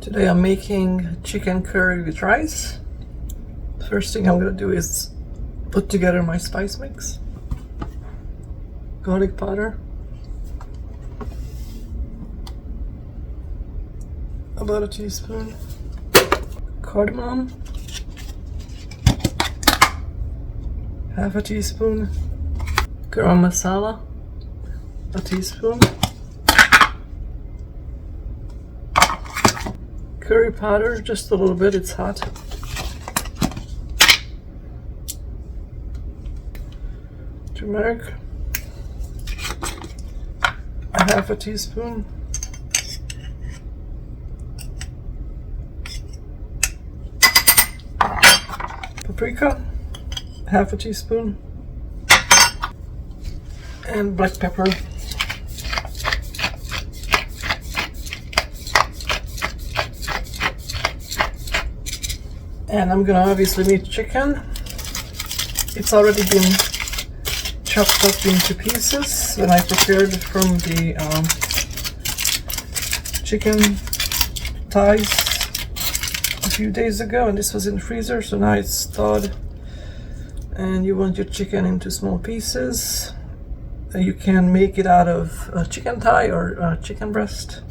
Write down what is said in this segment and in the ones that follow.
Today I'm making chicken curry with rice. First thing I'm gonna do is put together my spice mix. Garlic powder, about a teaspoon. Cardamom, half a teaspoon. Garam masala, a teaspoon. Curry powder, just a little bit, it's hot. Turmeric, a half a teaspoon. Paprika, half a teaspoon. And black pepper. And I'm gonna obviously make chicken. It's already been chopped up into pieces when I prepared from the chicken thighs a few days ago, and this was in the freezer, so now it's thawed. And you want your chicken into small pieces. You can make it out of a chicken thigh or chicken breast.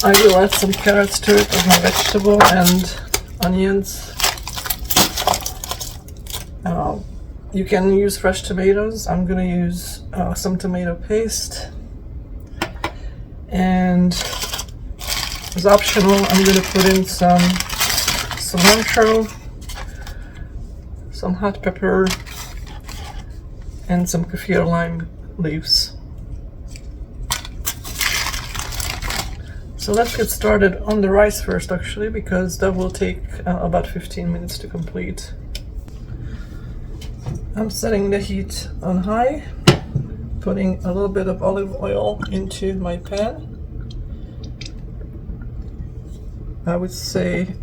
I will add some carrots to it as my vegetable and onions. You can use fresh tomatoes. I'm gonna use some tomato paste. And as optional, I'm gonna put in some cilantro, some hot pepper, and some kaffir lime leaves. So let's get started on the rice first, actually, because that will take about 15 minutes to complete. I'm setting the heat on high, putting a little bit of olive oil into my pan. I would say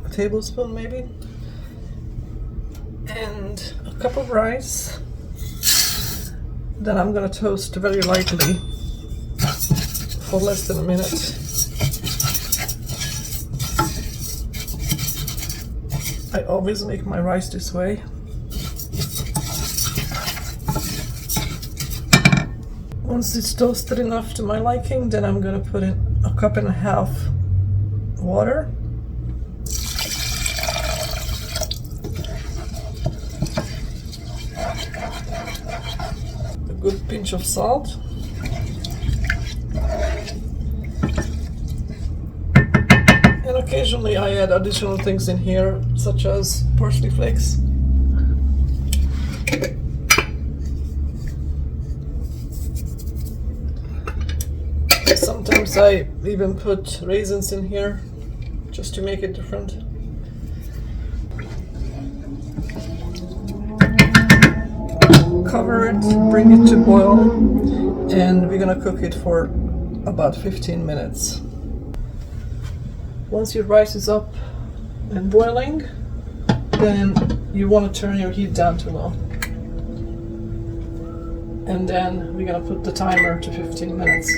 a tablespoon maybe. And a cup of rice. Then I'm gonna toast very lightly for less than a minute. I always make my rice this way. Once it's toasted enough to my liking, then I'm gonna put in a cup and a half water. A good pinch of salt. And occasionally I add additional things in here, such as parsley flakes. Sometimes I even put raisins in here, just to make it different. Cover it, bring it to boil, and we're gonna cook it for about 15 minutes. Once your rice is up and boiling, then you want to turn your heat down to low. And then we're gonna put the timer to 15 minutes.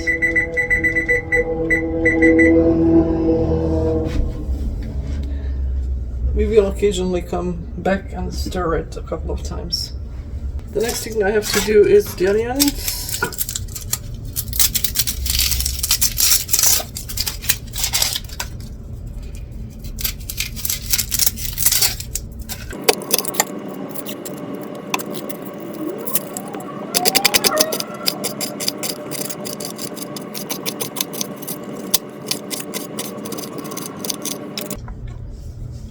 We will occasionally come back and stir it a couple of times. The next thing I have to do is the onions.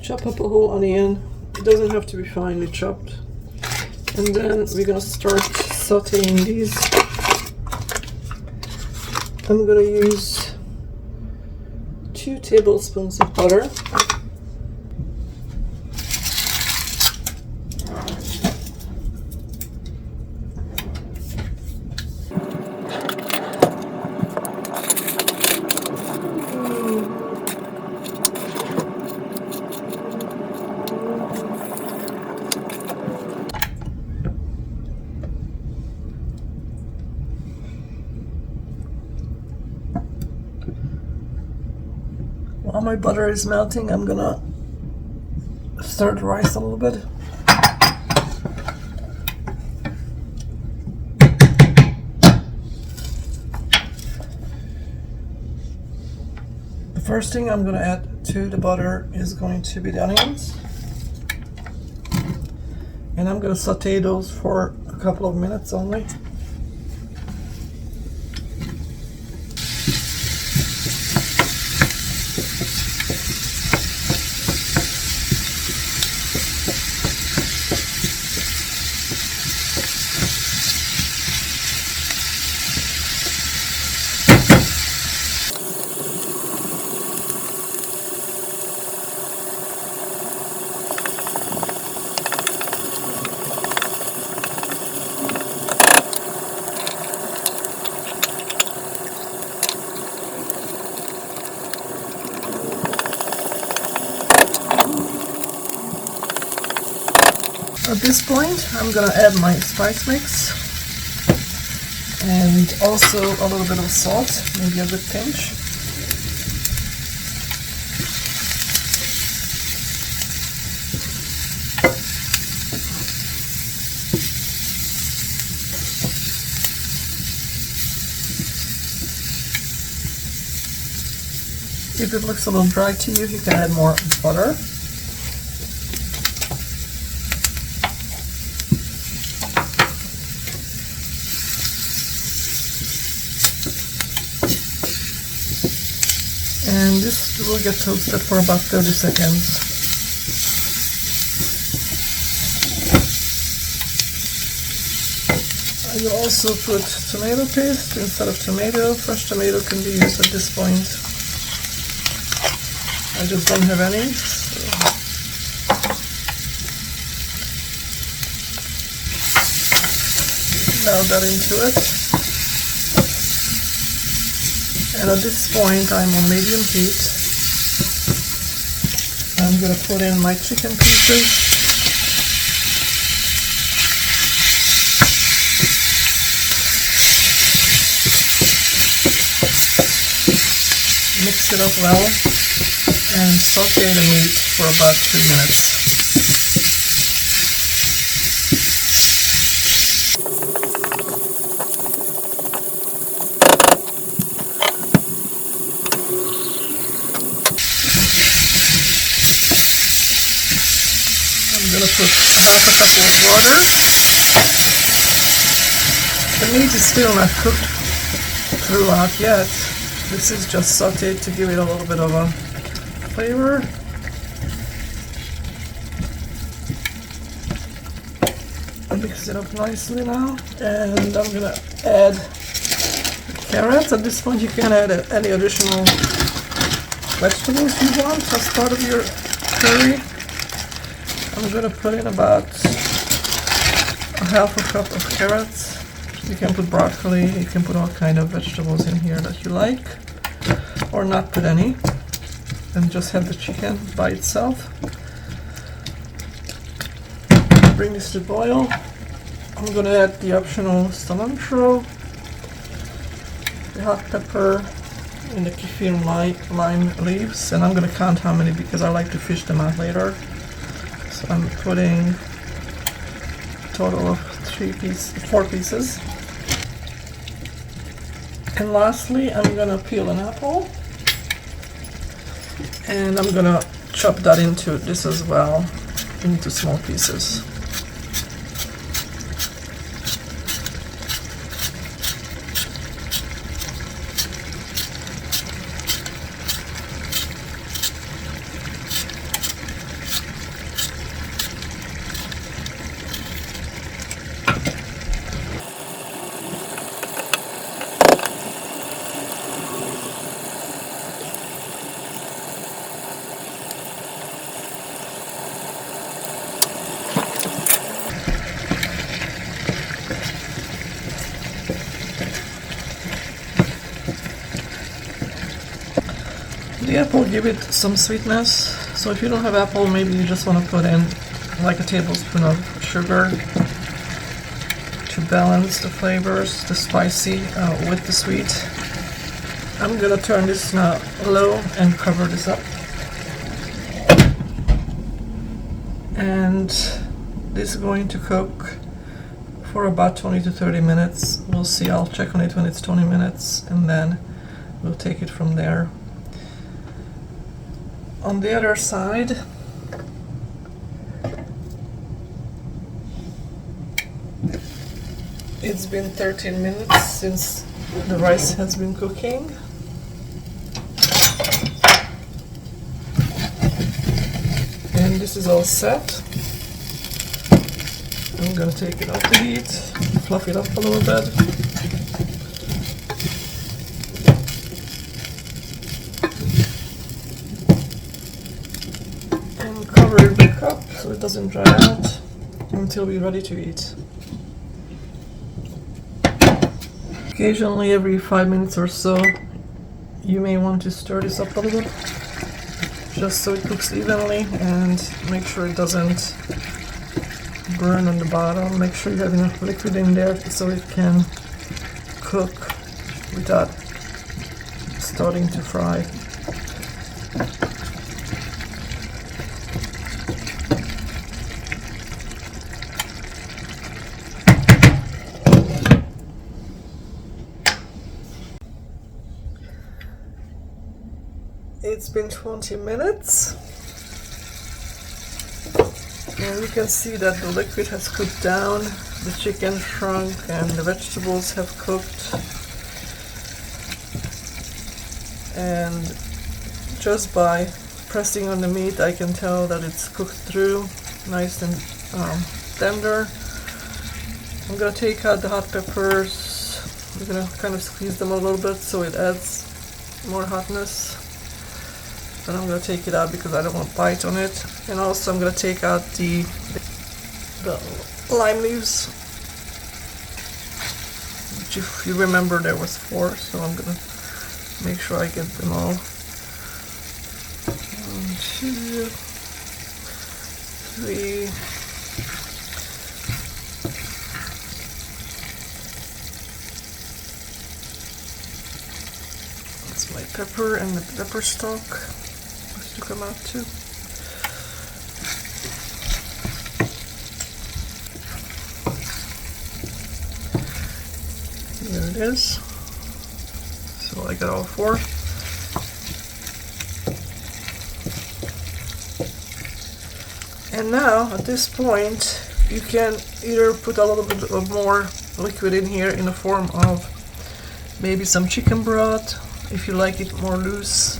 Chop up a whole onion. It doesn't have to be finely chopped. And then we're gonna start sauteing these. I'm gonna use 2 tablespoons of butter. While my butter is melting, I'm gonna stir the rice a little bit. The first thing I'm gonna add to the butter is going to be the onions. And I'm gonna saute those for a couple of minutes only. At this point, I'm gonna add my spice mix and also a little bit of salt, maybe a good pinch. If it looks a little dry to you, you can add more butter. And this will get toasted for about 30 seconds. I will also put tomato paste instead of tomato. Fresh tomato can be used at this point. I just don't have any. So. Now that into it. And at this point, I'm on medium heat. I'm going to put in my chicken pieces. Mix it up well and saute the meat for about 2 minutes. I'm going to put half a cup of water. The meat is still not cooked throughout yet. This is just sauteed to give it a little bit of a flavor. Mix it up nicely now. And I'm going to add carrots. At this point you can add any additional vegetables you want as part of your curry. I'm going to put in about a half a cup of carrots. You can put broccoli, you can put all kind of vegetables in here that you like, or not put any, and just have the chicken by itself. Bring this to boil. I'm going to add the optional cilantro, the hot pepper, and the kaffir lime leaves, and I'm going to count how many because I like to fish them out later. So I'm putting a total of 4 pieces. And lastly, I'm gonna peel an apple, and I'm gonna chop that into this as well, into small pieces. The apple give it some sweetness, so if you don't have apple, maybe you just want to put in like a tablespoon of sugar to balance the flavors, the spicy with the sweet. I'm gonna turn this now low and cover this up. And this is going to cook for about 20 to 30 minutes. We'll see, I'll check on it when it's 20 minutes and then we'll take it from there. On the other side, it's been 13 minutes since the rice has been cooking. And this is all set. I'm gonna take it off the heat, fluff it up a little bit. And cover it back up so it doesn't dry out until we're ready to eat. Occasionally, every 5 minutes or so, you may want to stir this up a little bit, just so it cooks evenly, and make sure it doesn't burn on the bottom. Make sure you have enough liquid in there so it can cook without starting to fry. It's been 20 minutes and you can see that the liquid has cooked down, the chicken shrunk and the vegetables have cooked, and just by pressing on the meat I can tell that it's cooked through nice and tender. I'm gonna take out the hot peppers. I'm gonna kind of squeeze them a little bit so it adds more hotness. But I'm going to take it out because I don't want to bite on it. And also I'm going to take out the lime leaves, which if you remember there was 4, so I'm going to make sure I get them all. 1, 2, 3. That's my pepper and the pepper stock. To come out too. Here it is. So I got all 4. And now at this point you can either put a little bit of more liquid in here in the form of maybe some chicken broth if you like it more loose.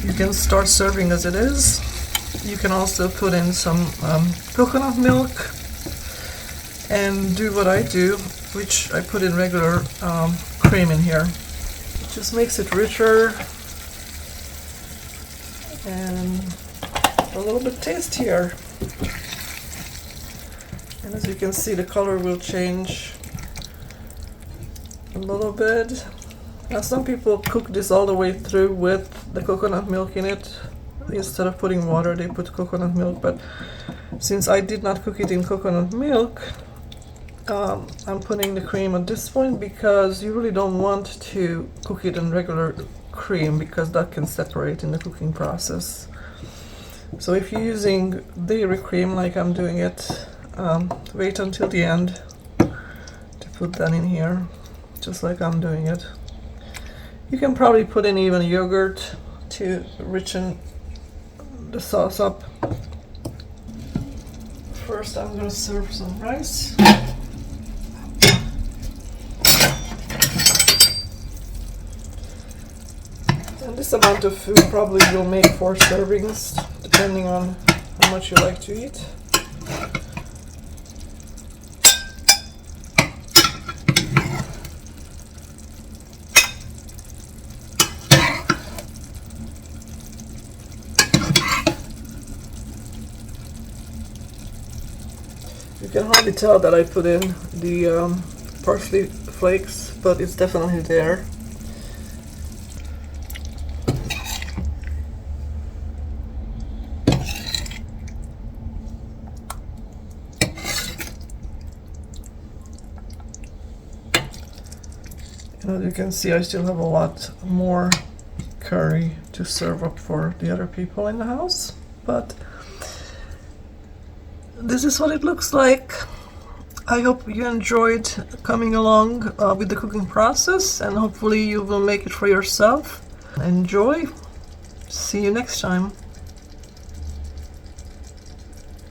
You can start serving as it is. You can also put in some coconut milk and do what I do, which I put in regular cream in here. It just makes it richer and a little bit tastier. And as you can see, the color will change a little bit. Now some people cook this all the way through with the coconut milk in it. Instead of putting water, they put coconut milk, but since I did not cook it in coconut milk, I'm putting the cream at this point because you really don't want to cook it in regular cream because that can separate in the cooking process. So if you're using dairy cream like I'm doing it, wait until the end to put that in here, just like I'm doing it. You can probably put in even yogurt to richen the sauce up. First I'm going to serve some rice. And this amount of food probably will make 4 servings, depending on how much you like to eat. You can hardly tell that I put in the parsley flakes, but it's definitely there. And As you can see, I still have a lot more curry to serve up for the other people in the house, but this is what it looks like. I hope you enjoyed coming along with the cooking process, and hopefully you will make it for yourself. Enjoy. See you next time.